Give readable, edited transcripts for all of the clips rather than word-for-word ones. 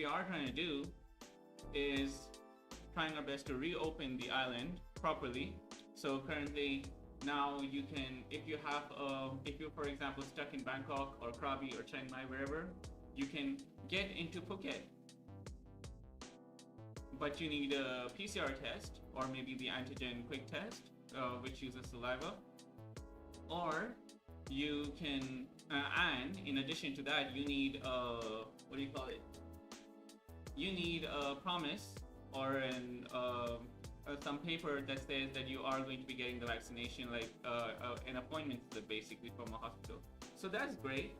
are trying to do is trying our best to reopen the island properly. So currently, now you can, if you have, if you're for example stuck in Bangkok or Krabi or Chiang Mai, wherever, you can get into Phuket. But you need a PCR test or maybe the antigen quick test, which uses saliva. Or you can, and in addition to that, you need what do you call it? You need a promise or some paper that says that you are going to be getting the vaccination, like an appointment slip basically from a hospital. So that's great.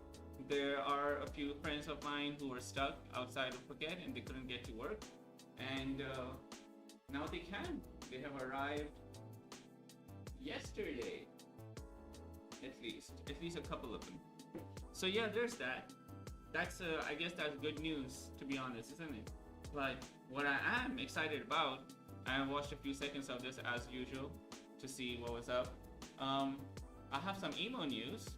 There are a few friends of mine who were stuck outside of Phuket and they couldn't get to work, and now they can. They have arrived yesterday, at least a couple of them. So yeah, there's that. That's I guess that's good news, to be honest, isn't it? But what I am excited about, I watched a few seconds of this as usual to see what was up. I have some emo news,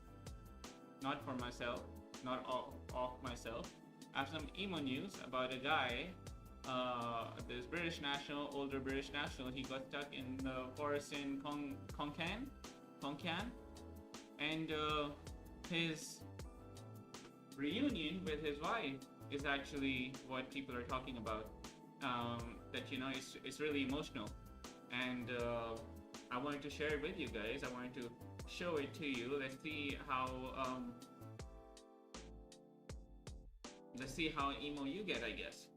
not for myself, not off myself. I have some emo news about a guy, this British national, older British national. He got stuck in the forest in Konkan, and his reunion with his wife is actually what people are talking about. That it's really emotional, and I wanted to share it with you guys. I wanted to show it to you. Let's see how emo you get, I guess.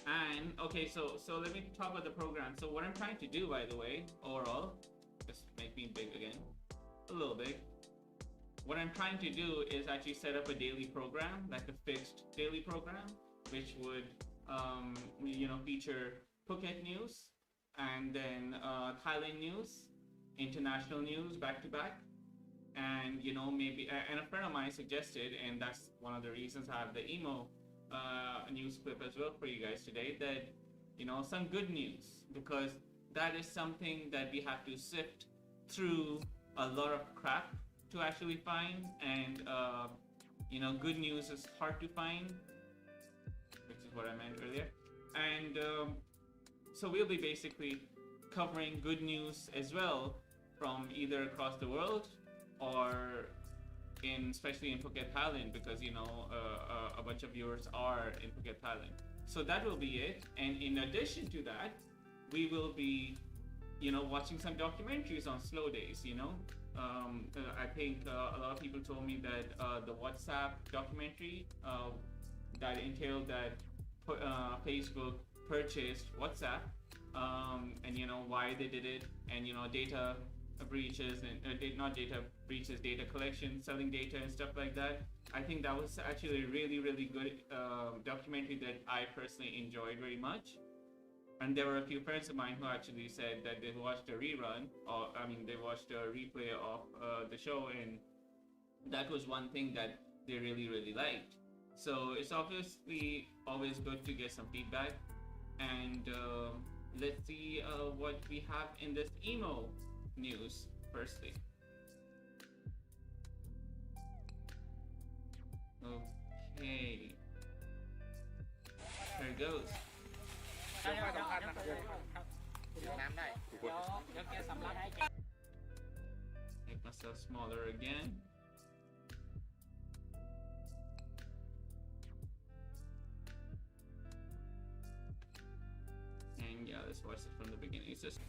And okay, so let me talk about the program. So what I'm trying to do, by the way, overall, just make me big again, a little big. What I'm trying to do is actually set up a daily program, like a fixed daily program, which would feature Phuket news, and then Thailand news, international news back to back, and maybe. And a friend of mine suggested, and that's one of the reasons I have the emo news clip as well for you guys today, that some good news, because that is something that we have to sift through a lot of crap to actually find, and good news is hard to find, which is what I meant earlier. And so we'll be basically covering good news as well from either across the world or especially in Phuket, Thailand, because a bunch of viewers are in Phuket, Thailand. So that will be it. And in addition to that, we will be watching some documentaries on slow days. I think a lot of people told me that the WhatsApp documentary that entailed that Facebook purchased WhatsApp, and why they did it, and data breaches and not data breaches, data collection, selling data and stuff like that. I think that was actually a really, really good documentary that I personally enjoyed very much. And there were a few friends of mine who actually said that they watched a rerun, or they watched a replay of the show, and that was one thing that they really, really liked. So it's obviously always good to get some feedback. And let's see what we have in this emo news firstly. Okay, here it goes. Make myself smaller again. And yeah, let's watch it from the beginning. It's just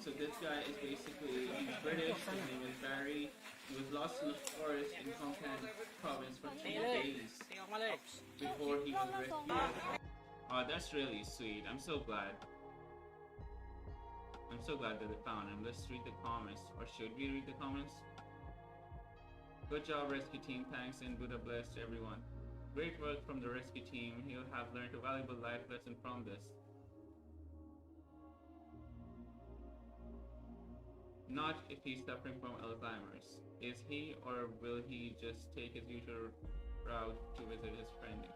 so this guy is basically British. His name is Barry. He was lost in the forest in Konkan province for 2 days before he was rescued. Oh, that's really sweet. I'm so glad. I'm so glad that they found him. Let's read the comments. Or should we read the comments? Good job, rescue team. Thanks, and Buddha bless everyone. Great work from the rescue team. He'll have learned a valuable life lesson from this. Not if he's suffering from Alzheimer's. Is he, or will he just take his usual route to visit his friend?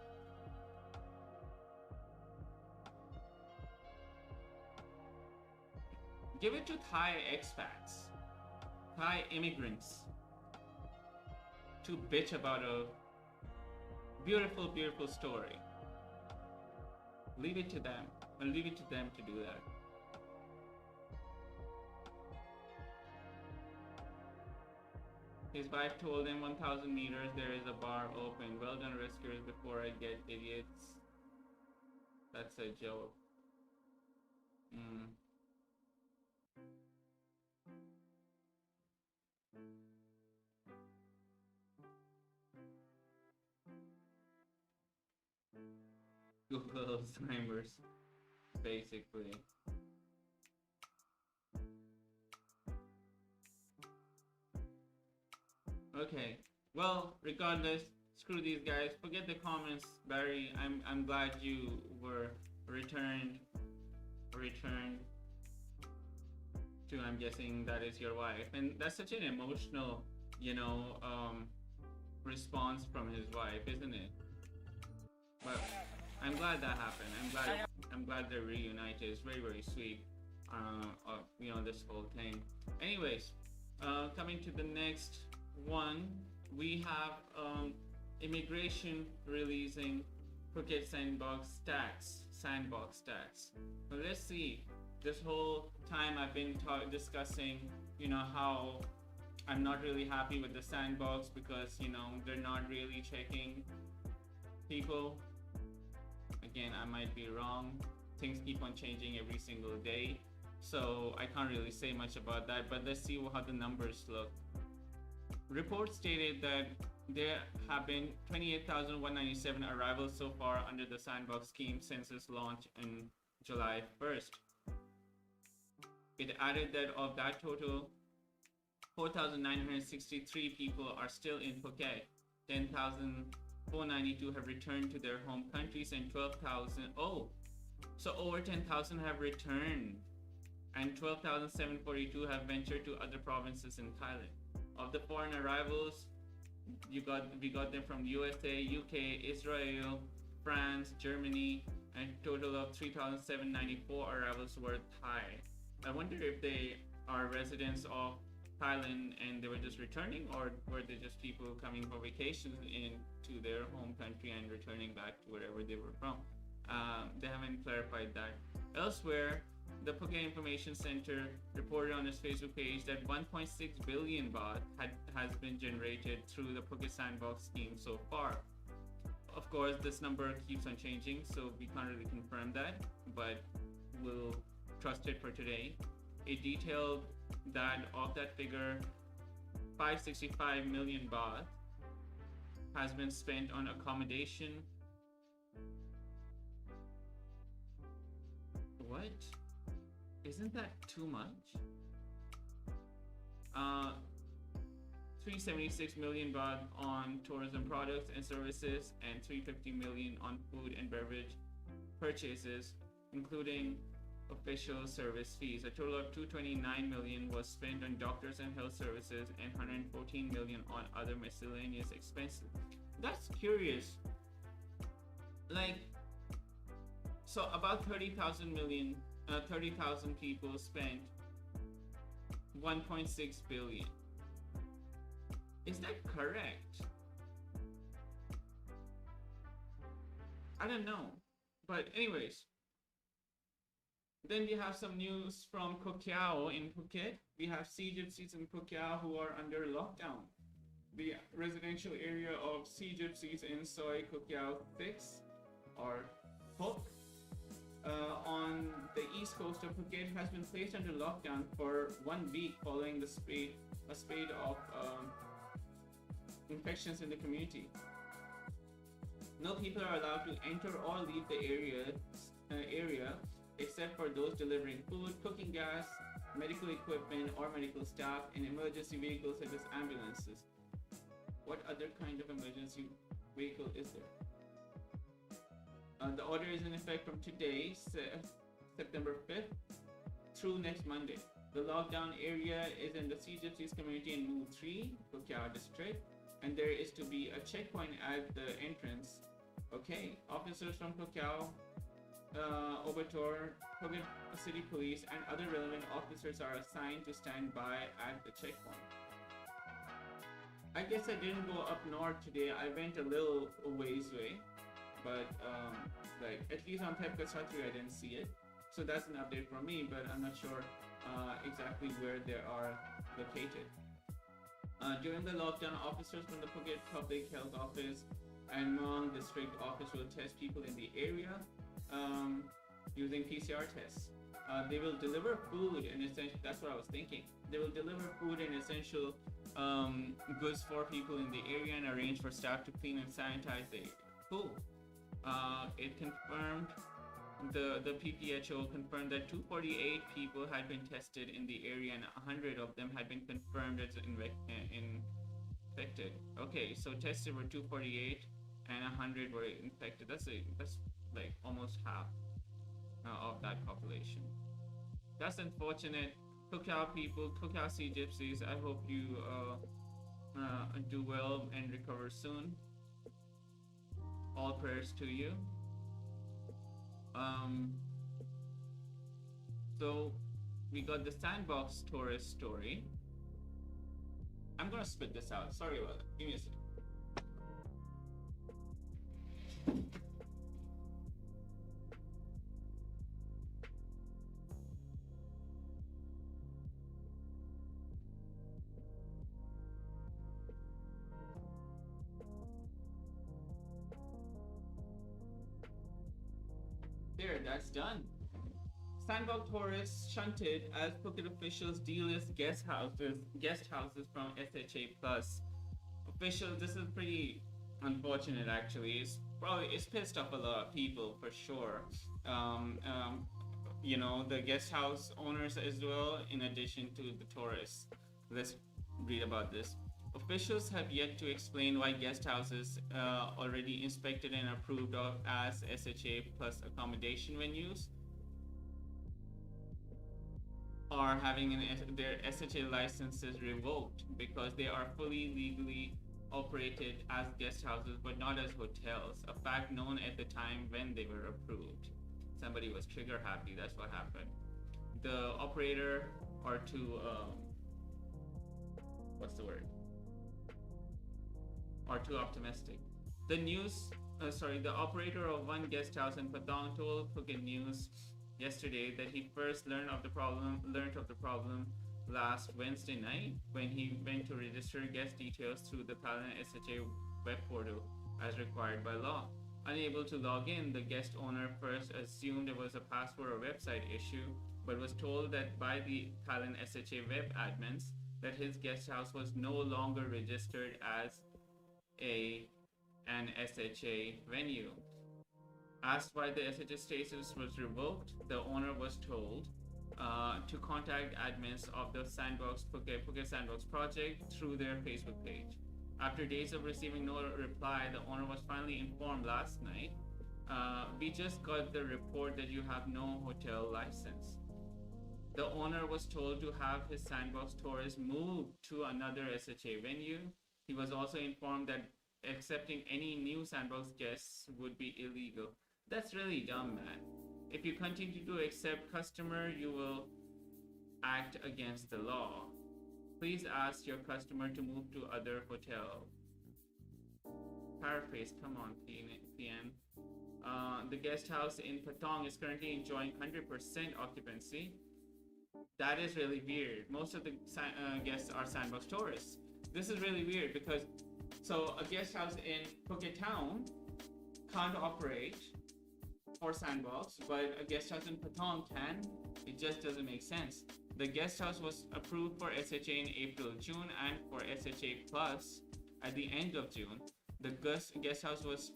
Give it to Thai expats, Thai immigrants. to bitch about a beautiful, beautiful story. Leave it to them. I'll leave it to them to do that. His wife told him 1,000 meters there is a bar open. Well done, rescuers, before I get idiots. That's a joke. Google Alzheimer's, basically. Okay, well, regardless, screw these guys. Forget the comments, Barry. I'm glad you were returned to, I'm guessing that is your wife, and that's such an emotional, response from his wife, isn't it? But I'm glad that happened. I'm glad they're reunited. It's very, very sweet. This whole thing. Anyways, coming to the next one, we have immigration releasing Phuket Sandbox Tax. So let's see. This whole time I've been discussing, how I'm not really happy with the Sandbox because, they're not really checking people. Again, I might be wrong. Things keep on changing every single day. So I can't really say much about that, but let's see how the numbers look. Reports stated that there have been 28,197 arrivals so far under the Sandbox scheme since its launch in July 1st. It added that of that total, 4,963 people are still in Phuket, 10,492 have returned to their home countries, and 12,000, so over 10,000 have returned, and 12,742 have ventured to other provinces in Thailand. Of the foreign arrivals, we got them from USA, UK, Israel, France, Germany, and a total of 3,794 arrivals were Thai. I wonder if they are residents of Thailand and they were just returning, or were they just people coming for vacations into their home country and returning back to wherever they were from. They haven't clarified that. Elsewhere, the Phuket Information Center reported on its Facebook page that 1.6 billion baht has been generated through the Phuket Sandbox scheme so far. Of course, this number keeps on changing, so we can't really confirm that, but we'll trust it for today. It detailed that of that figure, 565 million baht has been spent on accommodation. What? Isn't that too much? 376 million baht on tourism products and services, and 350 million on food and beverage purchases, including official service fees. A total of 229 million was spent on doctors and health services, and 114 million on other miscellaneous expenses. That's curious. So about 30,000 people spent 1.6 billion. Is that correct? I don't know. But anyways, then we have some news from Koh Kiao in Phuket. We have Sea Gypsies in Koh Kiao who are under lockdown. The residential area of Sea Gypsies in Soi Koh Kiao 6 or Phuc on the east coast of Phuket has been placed under lockdown for 1 week following a spate of infections in the community. No people are allowed to enter or leave the area except for those delivering food, cooking gas, medical equipment, or medical staff in emergency vehicles such as ambulances. What other kind of emergency vehicle is there? The order is in effect from today, September 5th, through next Monday. The lockdown area is in the Sea Gypsies community in Mu 3, Koh Kiao district, and there is to be a checkpoint at the entrance. Okay, officers from Koh Kiao, Obator, Phuket City Police, and other relevant officers are assigned to stand by at the checkpoint. I guess I didn't go up north today. I went a little ways way, but like at least on Pepka Satri I didn't see it. So that's an update from me, but I'm not sure exactly where they are located. During the lockdown, officers from the Phuket Public Health Office and Muang District Office will test people in the area using PCR tests. They will deliver food and essential. That's what I was thinking. They will deliver food and essential goods for people in the area and arrange for staff to clean and sanitize the pool. It confirmed the PPHO confirmed that 248 people had been tested in the area and 100 of them had been confirmed as infected. Okay, so tested were 248 and 100 were infected. That's like almost half of that population. That's unfortunate. Cook out people, cook out sea gypsies. I hope you do well and recover soon. All prayers to you. So we got the Sandbox tourist story. I'm gonna spit this out. Sorry about that. Give me a second. There, that's done. Sandbox tourists shunted as Phuket officials delist guest houses from SHA Plus. Officials, this is pretty unfortunate actually. It's pissed off a lot of people for sure. The guest house owners as well, in addition to the tourists. Let's read about this. Officials have yet to explain why guest houses already inspected and approved of as SHA Plus accommodation venues are having their SHA licenses revoked because they are fully legally operated as guest houses but not as hotels, a fact known at the time when they were approved. Somebody was trigger happy, that's what happened. The operator are too, are too optimistic. The operator of one guest house in Patong told Phuket News yesterday that he first learned of the problem last Wednesday night when he went to register guest details through the Thailand SHA web portal as required by law. Unable to log in, the guest owner first assumed it was a password or website issue, but was told that by the Thailand SHA web admins that his guest house was no longer registered as an SHA venue. Asked why the SHA status was revoked, the owner was told to contact admins of the Phuket Sandbox project through their Facebook page. After days of receiving no reply, the owner was finally informed last night. We just got the report that you have no hotel license. The owner was told to have his Sandbox tours moved to another SHA venue. He was also informed that accepting any new Sandbox guests would be illegal. That's really dumb, man. If you continue to accept customer, you will act against the law. Please ask your customer to move to other hotel. Paraphrase, come on, PN. The guest house in Patong is currently enjoying 100% occupancy. That is really weird. Most of the guests are Sandbox tourists. This is really weird because a guest house in Phuket town can't operate for Sandbox, but a guest house in Patong can. It just doesn't make sense. The guest house was approved for SHA in April, June, and for SHA Plus at the end of June. The guest house was,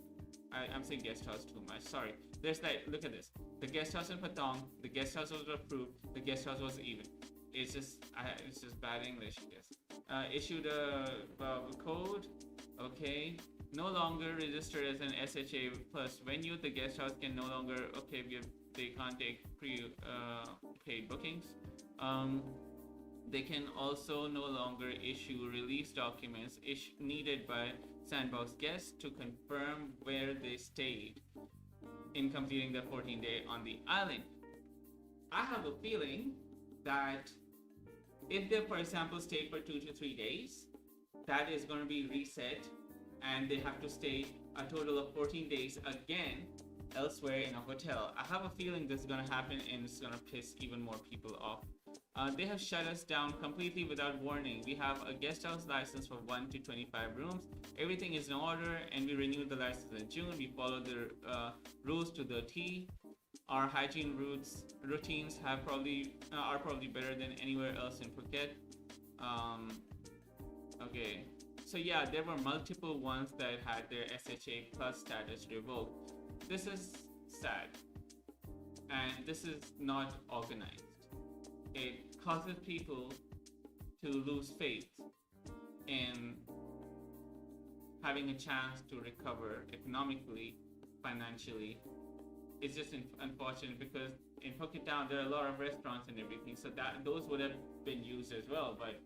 I'm saying guest house too much, sorry. Look at this. The guest house in Patong, the guest house was approved, the guest house was even. It's just bad English, I guess. Issued a code, okay. No longer registered as an SHA Plus venue, the guest house can no longer, they can't take paid bookings. They can also no longer issue release documents needed by Sandbox guests to confirm where they stayed in completing the 14-day on the island. I have a feeling that if they, for example, stayed for 2 to 3 days, that is going to be reset, and they have to stay a total of 14 days again elsewhere in a hotel. I have a feeling this is going to happen, and it's going to piss even more people off. They have shut us down completely without warning. We have a guest house license for 1 to 25 rooms. Everything is in order, and we renewed the license in June. We followed the rules to the T. Our hygiene routines are probably better than anywhere else in Phuket. Okay, so yeah, there were multiple ones that had their SHA plus status revoked. This is sad, and this is not organized. It causes people to lose faith in having a chance to recover economically, financially. It's just unfortunate because in Phuket Town there are a lot of restaurants and everything, so that those would have been used as well. But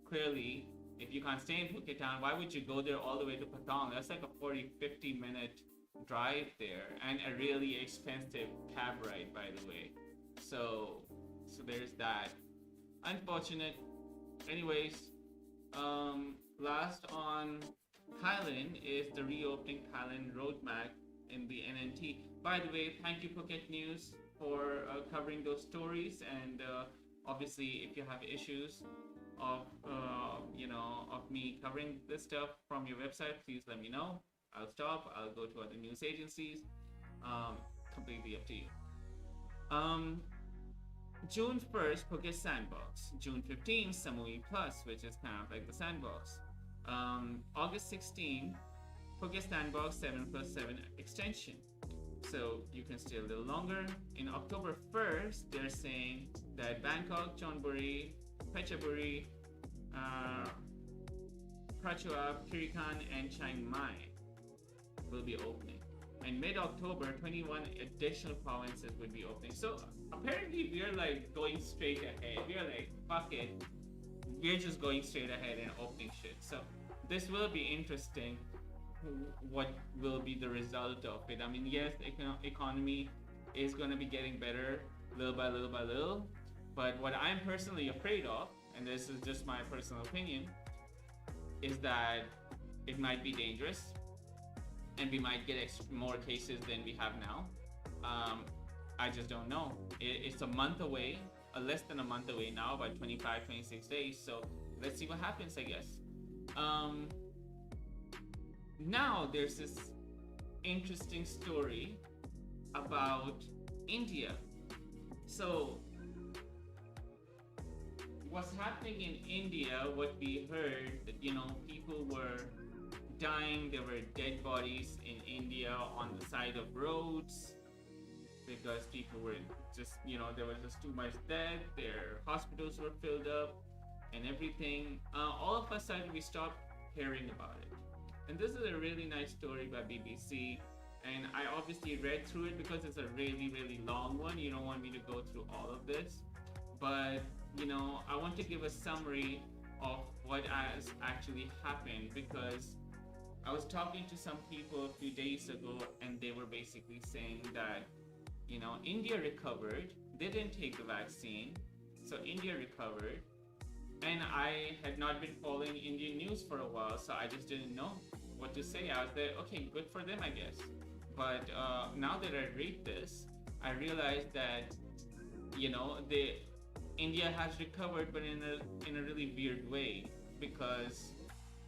clearly, if you can't stay in Phuket Town, why would you go there all the way to Patong? That's like a 40-50 minute drive there, and a really expensive cab ride, by the way. So there's that. Unfortunate. Anyways, last on Thailand is the reopening Thailand roadmap in the NNT. By the way, thank you Phuket News for covering those stories, and obviously if you have issues of of me covering this stuff from your website, please let me know. I'll stop. I'll go to other news agencies. Completely up to you. June 1st, Phuket Sandbox. June 15th, Samui Plus, which is kind of like the Sandbox. August 16th, Phuket Sandbox 7+7 extension. So you can stay a little longer. In October 1st, they're saying that Bangkok, Chonburi, Phetchaburi, Prachuap, Kirikan, and Chiang Mai will be opening. And mid-October, 21 additional provinces will be opening. So apparently we're like going straight ahead. We're like, fuck it. We're just going straight ahead and opening shit. So this will be interesting. What will be the result of it? I mean, yes, the economy is going to be getting better little by little by little. But what I'm personally afraid of, and this is just my personal opinion, is that it might be dangerous, and we might get more cases than we have now. I just don't know. It's a month away, less than a month away now, about 25, 26 days. So let's see what happens, I guess. Now there's this interesting story about India. So what's happening in India, what we heard, people were dying. There were dead bodies in India on the side of roads because people were just, there was just too much death. Their hospitals were filled up and everything. All of a sudden we stopped hearing about it. And this is a really nice story by BBC. And I obviously read through it because it's a really, really long one. You don't want me to go through all of this. But, I want to give a summary of what has actually happened, because I was talking to some people a few days ago and they were basically saying that, India recovered. They didn't take the vaccine. So India recovered. And I had not been following Indian news for a while, so I just didn't know what to say. I was there, okay, good for them, I guess. But now that I read this, I realized that, India has recovered, but in a really weird way, because,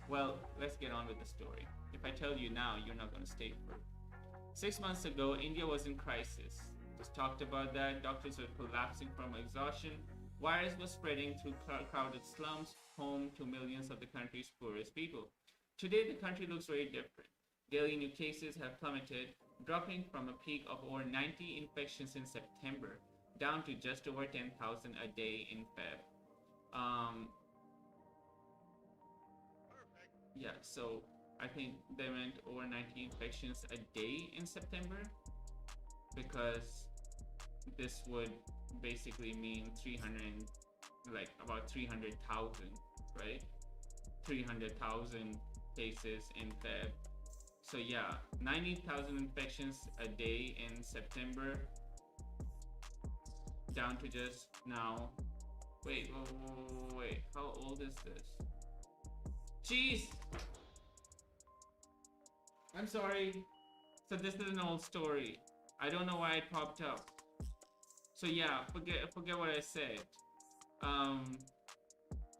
well, let's get on with the story. If I tell you now, you're not going to stay for it. 6 months ago, India was in crisis. Just talked about that. Doctors were collapsing from exhaustion. Virus was spreading through crowded slums, home to millions of the country's poorest people. Today, the country looks very different. Daily new cases have plummeted, dropping from a peak of over 90 infections in September down to just over 10,000 a day in Feb. Yeah, so I think they went over 90 infections a day in September, because this would basically mean about 300,000, right? 300,000 cases in Feb. So yeah, 90,000 infections a day in September, down to just now. Wait, how old is this? Jeez! I'm sorry. So this is an old story. I don't know why it popped up. So yeah, forget what I said. Um,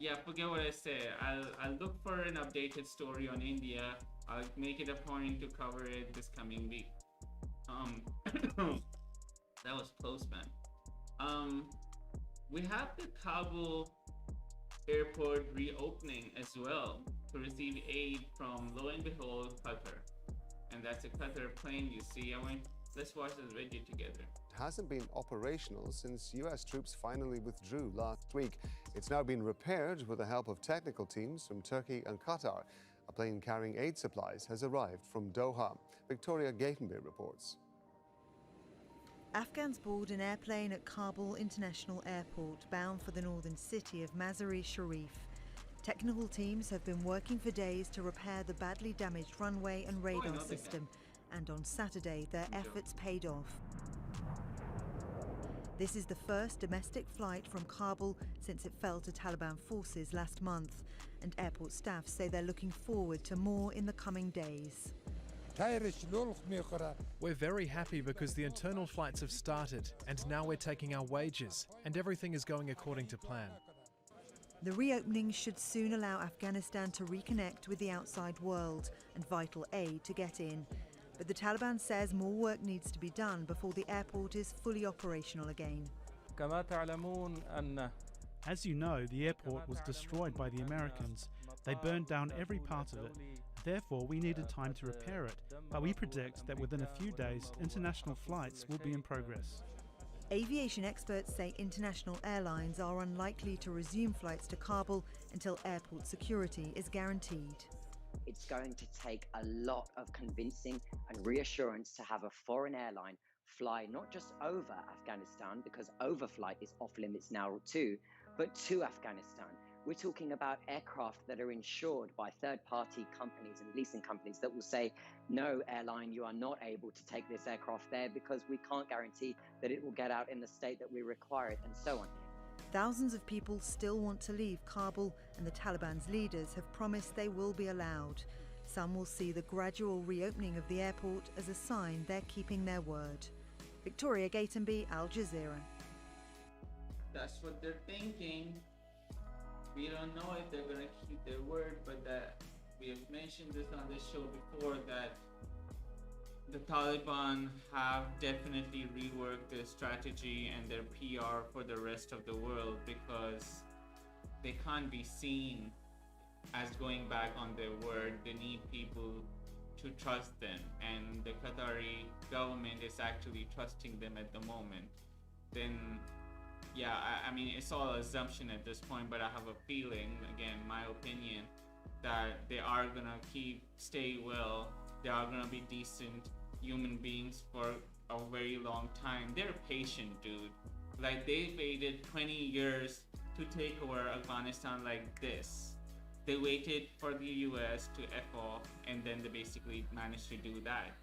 yeah, forget what I said. I'll look for an updated story on India. I'll make it a point to cover it this coming week. That was close, man. Um, we have the Kabul airport reopening as well to receive aid from, lo and behold, Qatar. And that's a Qatar plane you see. Let's watch this video together. Hasn't been operational since US troops finally withdrew last week. It's now been repaired with the help of technical teams from Turkey and Qatar. A plane carrying aid supplies has arrived from Doha. Victoria Gatenby reports. Afghans board an airplane at Kabul International Airport bound for the northern city of Mazar-e-Sharif. Technical teams have been working for days to repair the badly damaged runway and radar system, and on Saturday their efforts paid off. This is the first domestic flight from Kabul since it fell to Taliban forces last month, and airport staff say they're looking forward to more in the coming days. We're very happy because the internal flights have started and now we're taking our wages and everything is going according to plan. The reopening should soon allow Afghanistan to reconnect with the outside world and vital aid to get in. But the Taliban says more work needs to be done before the airport is fully operational again. As you know, the airport was destroyed by the Americans. They burned down every part of it. Therefore, we needed time to repair it, but we predict that within a few days, international flights will be in progress. Aviation experts say international airlines are unlikely to resume flights to Kabul until airport security is guaranteed. It's going to take a lot of convincing and reassurance to have a foreign airline fly not just over Afghanistan, because overflight is off limits now too, but to Afghanistan. We're talking about aircraft that are insured by third-party companies and leasing companies that will say, no, airline, you are not able to take this aircraft there because we can't guarantee that it will get out in the state that we require it, and so on. Thousands of people still want to leave Kabul, and the Taliban's leaders have promised they will be allowed. Some will see the gradual reopening of the airport as a sign they're keeping their word. Victoria Gatenby, Al Jazeera. That's what they're thinking. We don't know if they're going to keep their word, but that we have mentioned this on this show before, that the Taliban have definitely reworked their strategy and their PR for the rest of the world, because they can't be seen as going back on their word. They need people to trust them, and the Qatari government is actually trusting them at the moment. Then yeah, I mean, it's all assumption at this point, but I have a feeling, again, my opinion, that they are gonna stay well. They are gonna be decent human beings for a very long time. They're patient, dude. Like, they waited 20 years to take over Afghanistan like this. They waited for the US to F off, and then they basically managed to do that.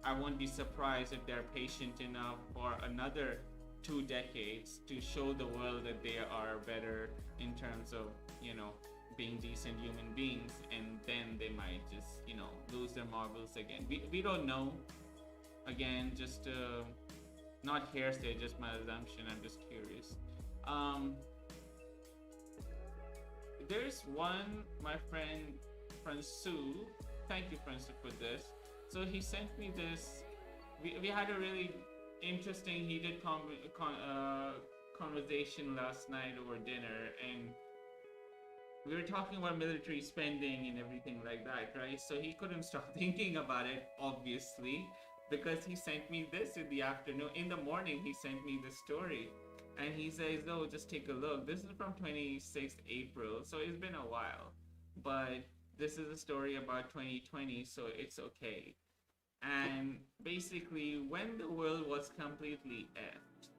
I won't be surprised if they're patient enough for another 2 decades to show the world that they are better in terms of, being decent human beings, and then they might just, lose their marbles again. We don't know. Again, just not hearsay, just my assumption. I'm just curious. There's one, my friend Fransu, thank you Fransu for this. So he sent me this. We had a really interesting, heated conversation last night over dinner, and we were talking about military spending and everything like that, right? So he couldn't stop thinking about it, obviously, because he sent me this in the afternoon. In the morning, he sent me the story, and he says, "Oh, just take a look." This is from 26th April, so it's been a while, but this is a story about 2020, so it's okay. And basically, when the world was completely effed,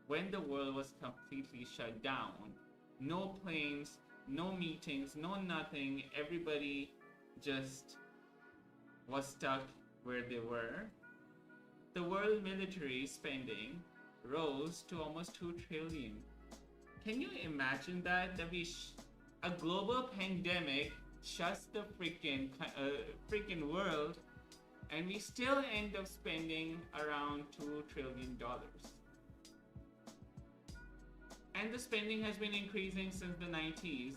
when the world was completely shut down, no planes, no meetings, no nothing, everybody just was stuck where they were, the world military spending rose to almost 2 trillion. Can you imagine that a global pandemic shuts the freaking world, and we still end up spending around $2 trillion. And the spending has been increasing since the 90s.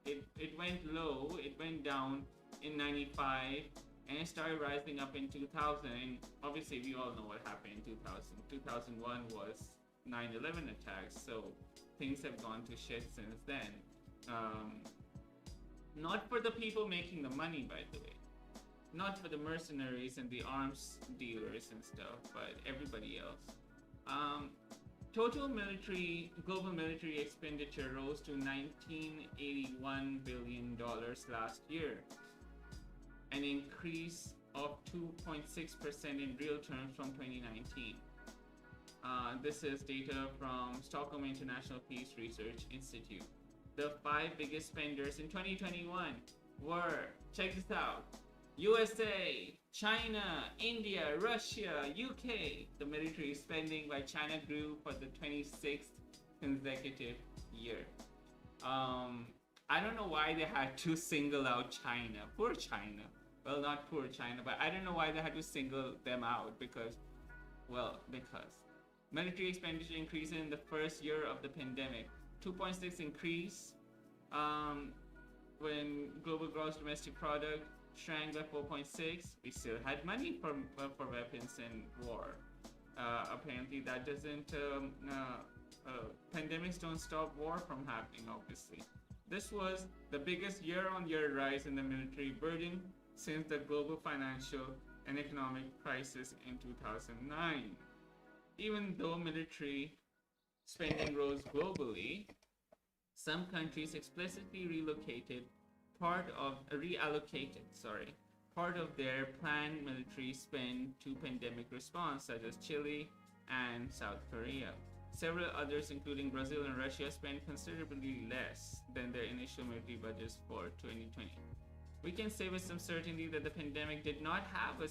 It went low, it went down in 95, and it started rising up in 2000. And obviously, we all know what happened in 2000. 2001 was 9/11 attacks, so things have gone to shit since then. Not for the people making the money, by the way. Not for the mercenaries and the arms dealers and stuff, but everybody else. Total global military expenditure rose to $1981 billion last year, an increase of 2.6% in real terms from 2019. This is data from Stockholm International Peace Research Institute. The 5 biggest spenders in 2021 were, check this out, USA, China, India, Russia, UK. The military spending by China grew for the 26th consecutive year. I don't know why they had to single out China. Poor China. Well, not poor China, but I don't know why they had to single them out because military expenditure increased in the first year of the pandemic. 2.6 increase when global gross domestic product shrank by 4.6. We still had money for weapons and war. Apparently that doesn't pandemics don't stop war from happening, obviously. This was the biggest year-on-year rise in the military burden since the global financial and economic crisis in 2009. Even though military spending rose globally, some countries explicitly reallocated part of their planned military spend to pandemic response, such as Chile and South Korea. Several others, including Brazil and Russia, spent considerably less than their initial military budgets for 2020. We can say with some certainty that the pandemic did not have a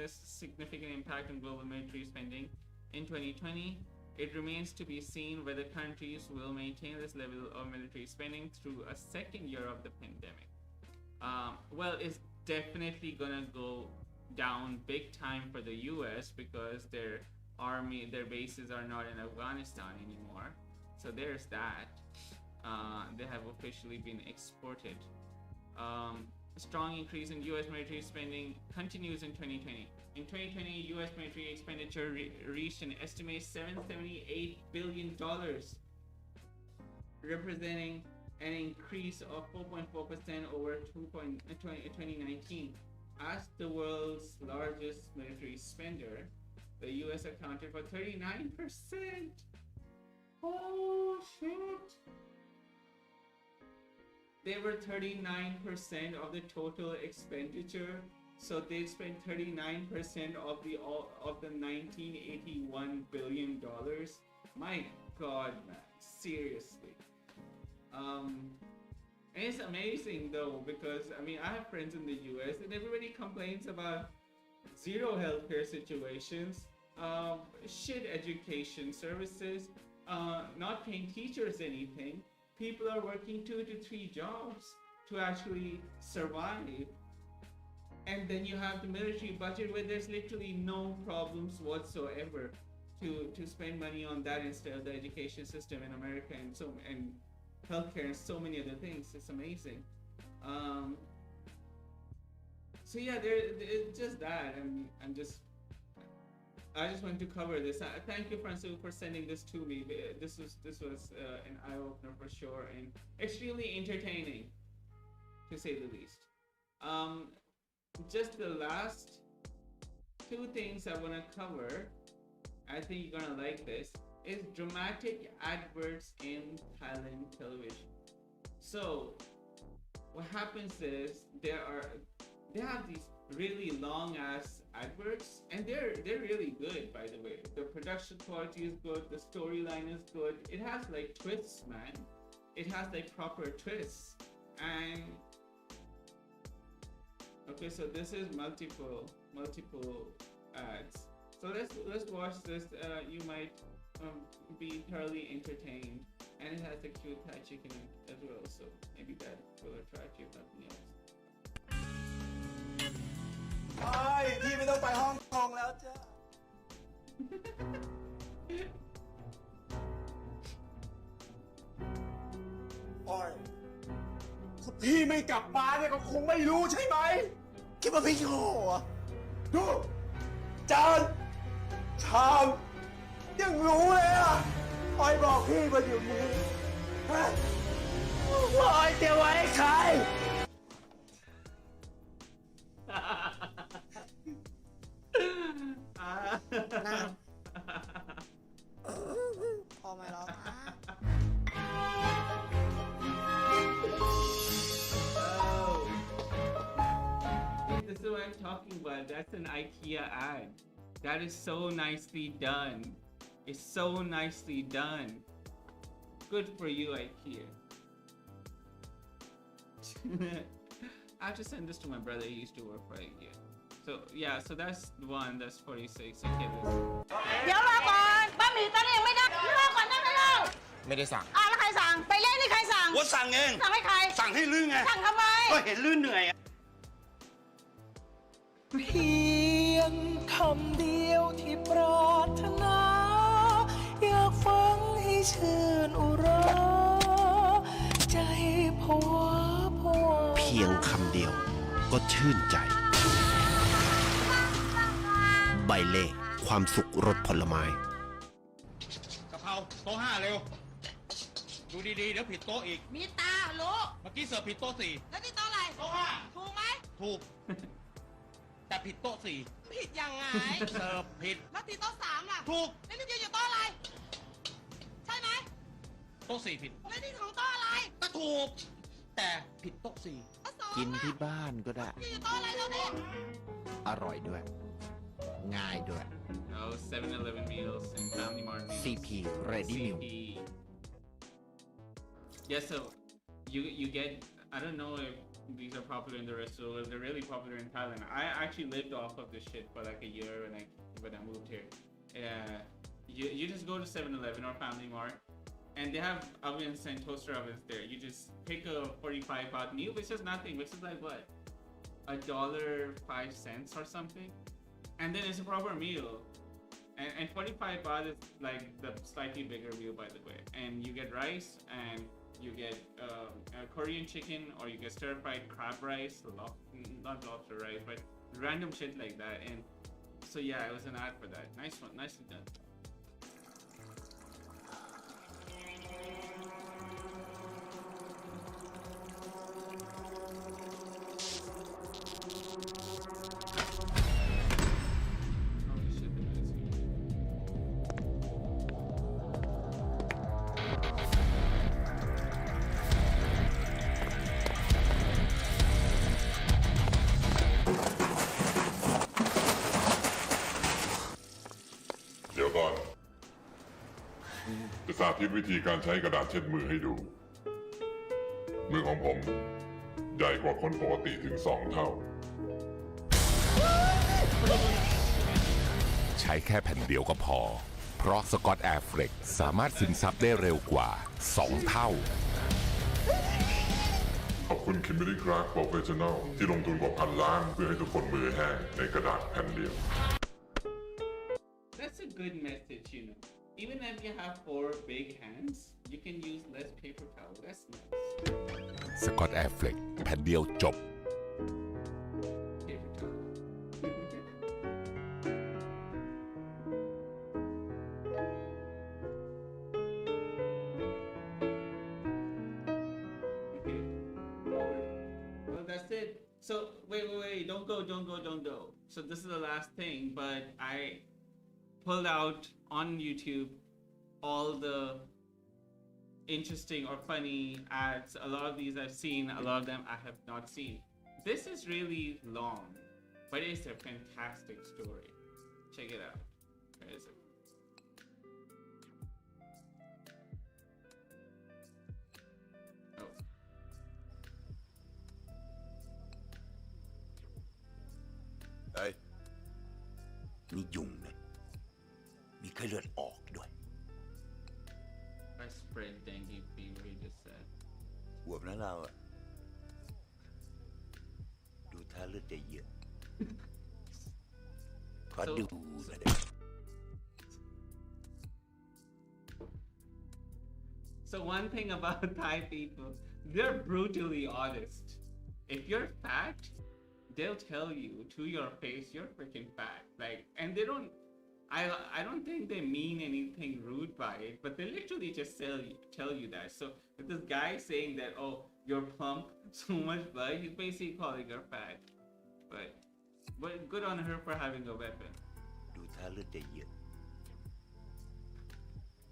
significant impact on global military spending in 2020. It remains to be seen whether countries will maintain this level of military spending through a second year of the pandemic. Well, it's definitely gonna go down big time for the US because their bases are not in Afghanistan anymore. So there's that. They have officially been exported. A strong increase in US military spending continues in 2020. In 2020, US military expenditure reached an estimated $778 billion, representing an increase of 4.4% over 2019. As the world's largest military spender, the US accounted for 39%. Oh shit! They were 39% of the total expenditure, so they spent 39% of the $1981 billion. My God, man, seriously. And it's amazing though, because I mean, I have friends in the US and everybody complains about zero healthcare situations, shit education services, not paying teachers anything. People are working 2 to 3 jobs to actually survive. And then you have the military budget where there's literally no problems whatsoever to spend money on that instead of the education system in America and healthcare and so many other things. It's amazing. So yeah, it's just that. I just wanted to cover this. Thank you, Francis, for sending this to me. This was an eye opener for sure and extremely entertaining, to say the least. Just the last 2 things I want to cover. I think you're gonna like this. Is dramatic adverts in Thailand television. So what happens is they have these really long ass adverts and they're really good, by the way. The production quality is good, the storyline is good. It has like twists, man. It has like proper twists. And okay, so this is multiple ads. So let's watch this. You might be thoroughly entertained. And it has a cute Thai chicken as well, so maybe that will attract you if nothing else. พี่ไม่ต้องไปฮ่องกงแล้วจ้ะ โอ้ยถ้าพี่ไม่กลับมาเนี่ยก็คงไม่รู้ใช่ไหมคิดว่าพี่โง่เหรอดูจานชามยังรู้เลยอ่ะออยบอกพี่มาอยู่นี้ฮะว่าออยเตรียมไว้ให้ใคร พอไหมร้อง This is what I'm talking about. That's an IKEA ad. That is so nicely done. It's so nicely done. Good for you, IKEA. I have to send this to my brother. He used to work for IKEA. So yeah, so that's one. That's 46. Okay, this. เดี๋ยวรอก่อนบะหมี่ตอนนี้ยังไม่ได้รอก่อนได้ไหมเรา ไม่ได้สั่ง แล้วใครสั่งไปเล่นนี่ใครสั่ง ว่าสั่งเอง สั่งให้ใคร สั่งให้ลื่นไง สั่งทำไม ก็เห็นลื่นเหนื่อยอะ เพียงคำเดียวที่ปรารถนาอยากฟังให้ชื่นอุราใจผวาผวา เพียงคำเดียวก็ชื่นใจ ใบเล่ความสุขรสผลไม้ กะเพราโต๊ะ5เร็ว ดูดีๆเดี๋ยวผิดโต๊ะอีก มีตารู้ เมื่อกี้เสิร์ฟผิดโต๊ะ4 แล้วนี่โต๊ะอะไร โต๊ะ5 ถูกไหม ถูก แต่ผิดโต๊ะ ผิดยังไง 4 เสิร์ฟผิด แล้วที่โต๊ะ3ล่ะ ถูก แล้วนี่อยู่โต๊ะอะไร ใช่ไหม โต๊ะ4ผิด แล้วนี่ของโต๊ะอะไร ก็ถูก แต่ผิดโต๊ะ โต๊ะสอง กินที่บ้านก็ได้ อยู่โต๊ะอะไรแล้วเนี่ย อร่อยด้วย ง่ายด้วย No 7-Eleven meals and Family Mart meals. CP Ready Meal CP. Yeah, so you get. I don't know if these are popular in the rest of the world. They're really popular in Thailand. I actually lived off of this shit for like a year when I moved here. You just go to 7-Eleven or Family Mart, and they have ovens and toaster ovens there. You just pick a 45 baht meal, which is nothing, which is like what, $1.05 or something, and then it's a proper meal. And 45 baht is like the slightly bigger meal, by the way. And you get rice and you get Korean chicken, or you get stir-fried crab rice, not lobster rice, but random shit like that. And so yeah, it was an ad for that. Nice one, nicely done. Holy shit, the minutes here. เดี๋ยวก่อน จะสาธิตวิธีการใช้กระดาษเช็ดมือให้ดู มือของผม ใหญ่กว่าคนปกติถึง 2 เท่า ใช้แค่แผ่นเดียวก็พอ เพราะสกอตแอร์เฟล็กสามารถซึมซับได้เร็วกว่า 2 เท่า ขอบคุณคิมเบอรี่คราฟโปรเฟชชั่นอลที่ลงทุนกว่า1,000 ล้านเพื่อให้ทุกคนมือแห้งในกระดาษแผ่นเดียว That's a good message, you know. Even if you have 4 big hands, you can use less paper towel. That's nice. สกอตแอร์เฟล็กแผ่นเดียวจบ Paper towel. Okay. Well, that's it. So wait, don't go. So this is the last thing, but I pulled out on YouTube all the interesting or funny ads. A lot of these I've seen, a lot of them I have not seen. This is really long, but it's a fantastic story. Check it out. Where is it? Oh. เฮ้ยนี่ยุงนะมีไข้เลือดออกด้วย I spread dengue fever, he just said. บวบนะเราอะดูท่าเลือดจะเยอะ ขอดูหน่อยได้ไหม So one thing about Thai people, they're brutally honest. If you're fat, they'll tell you to your face you're freaking fat. Like, and they don't. I don't think they mean anything rude by it, but they literally just tell you that. So if this guy saying that, oh, you're plump, so much blood, he's basically calling her fat. But good on her for having a weapon. ดูท่าเลือดจะเยอะ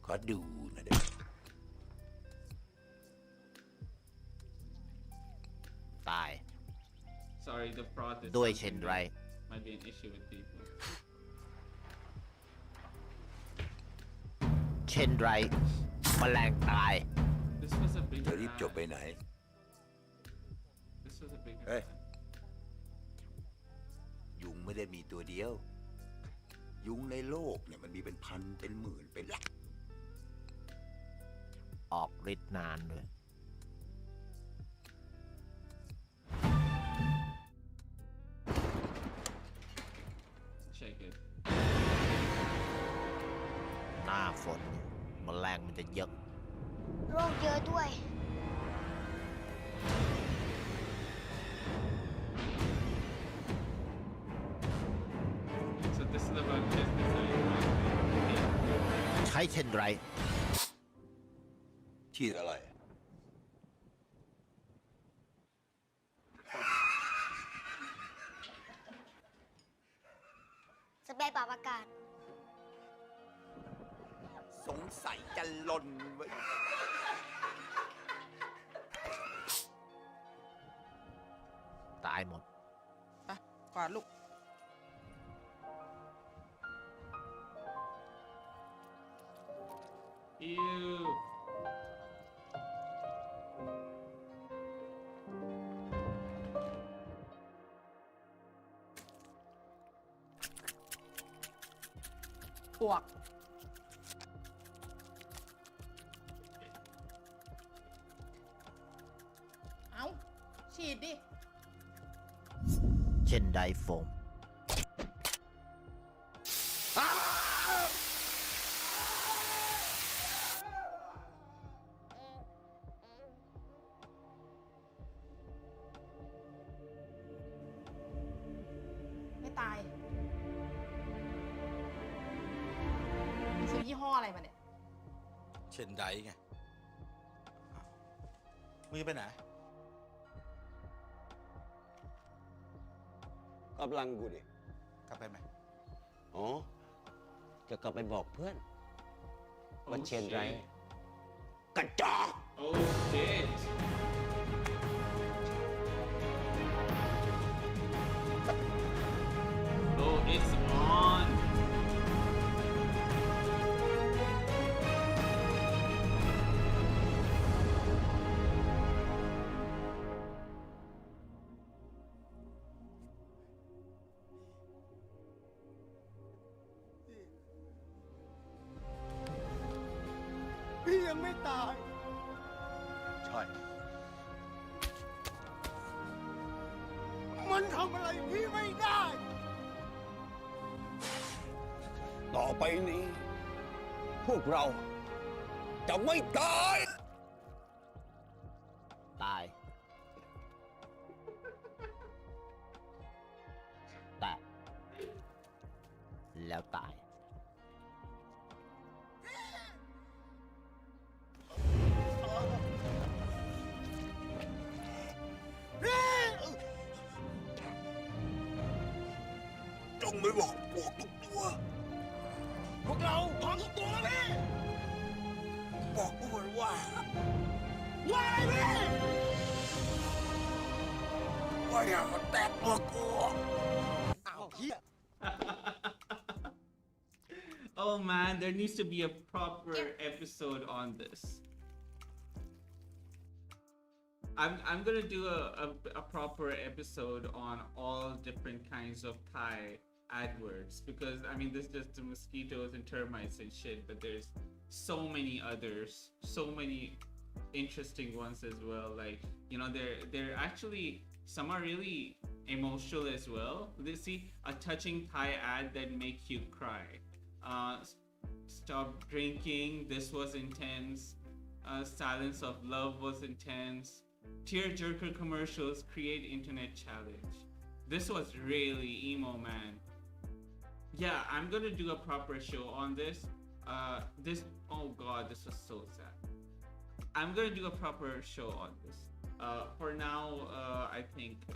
ขอดูหน่อยได้ไหม ตาย Sorry, the fraud is ด้วยเช่นไร might be an issue with people. เช่นไรแมลงตาย This was a big จะรีบจบไปไหน This was a big เฮ้ย ยุงไม่ได้มีตัวเดียว ยุงในโลกเนี่ยมันมีเป็นพันเป็นหมื่นเป็นล้าน ออกฤทธิ์นานด้วย Shake it. หน้าฝนแมลงมันจะเยอะ โรคเยอะด้วย So this is about pesticides. ใช้เช่นไร ฉีดอะไร สเปรย์ปรับอากาศ สงสัยจะหล่นไว้ย ตายหมด ไปกวาดลูก Ew. Pork. เอาฉีดดิ เช่นไดโฟม ไม่ตายซื้อยี่ห้ออะไรมาเนี่ย เช่นใดไงมึงจะไปไหน กำลังกูดิ กลับไปไหม อ๋อ จะกลับไปบอกเพื่อน ว่า Oh, เชนไร shit. กระจอก Oh shit. Oh, it's on.พี่ยังไม่ตาย ใช่ มันทำอะไรพี่ไม่ได้ ต่อไปนี้ พวกเราจะไม่ตาย ตาย แต่แล้วตาย จงไม่บอกพวกทุกตัว พวกเราพร้อมทุกตัวแล้วพี่ บอกพวกมันว่าอะไรพี่ ว่าอย่ามาแตะตัวกู อ้าวเฮีย Oh man, there needs to be a proper episode on this. I'm gonna do a proper episode on all different kinds of Thai AdWords because I mean this is just the mosquitoes and termites and shit, but there's so many others, so many interesting ones as well. Like, you know, they're actually, some are really emotional as well. They see a touching Thai ad that make you cry. Stop drinking, this was intense. Silence of love was intense. Tearjerker commercials create internet challenge. This was really emo, man. Yeah, I'm gonna do a proper show on this. Oh god, this was so sad. I'm gonna do a proper show on this. For now, I think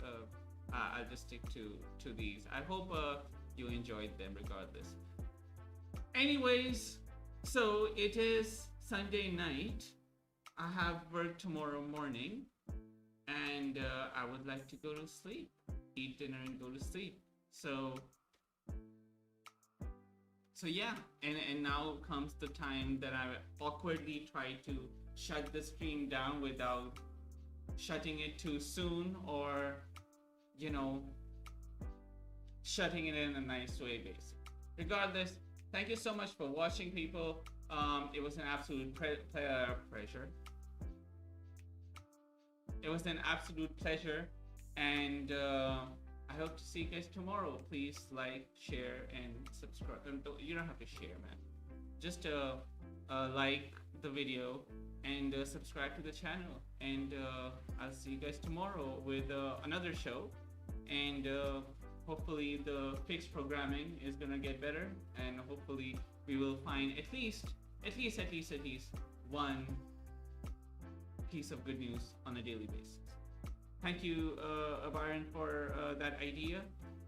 I'll just stick to these. I hope you enjoyed them regardless. Anyways, so it is Sunday night. I have work tomorrow morning, and I would like to go to sleep, eat dinner and go to sleep. So yeah, and now comes the time that I awkwardly try to shut the stream down without shutting it too soon, or, you know, shutting it in a nice way, basically. Regardless, thank you so much for watching, people. It was an absolute pleasure. It was an absolute pleasure, and I hope to see you guys tomorrow. Please like, share, and subscribe. You don't have to share, man. Just like the video and subscribe to the channel. And I'll see you guys tomorrow with another show. And hopefully the fixed programming is gonna get better, and hopefully we will find at least one piece of good news on a daily basis. Thank you, Byron, for that idea,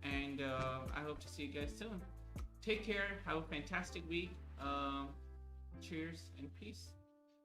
and I hope to see you guys soon. Take care, have a fantastic week. Cheers and peace.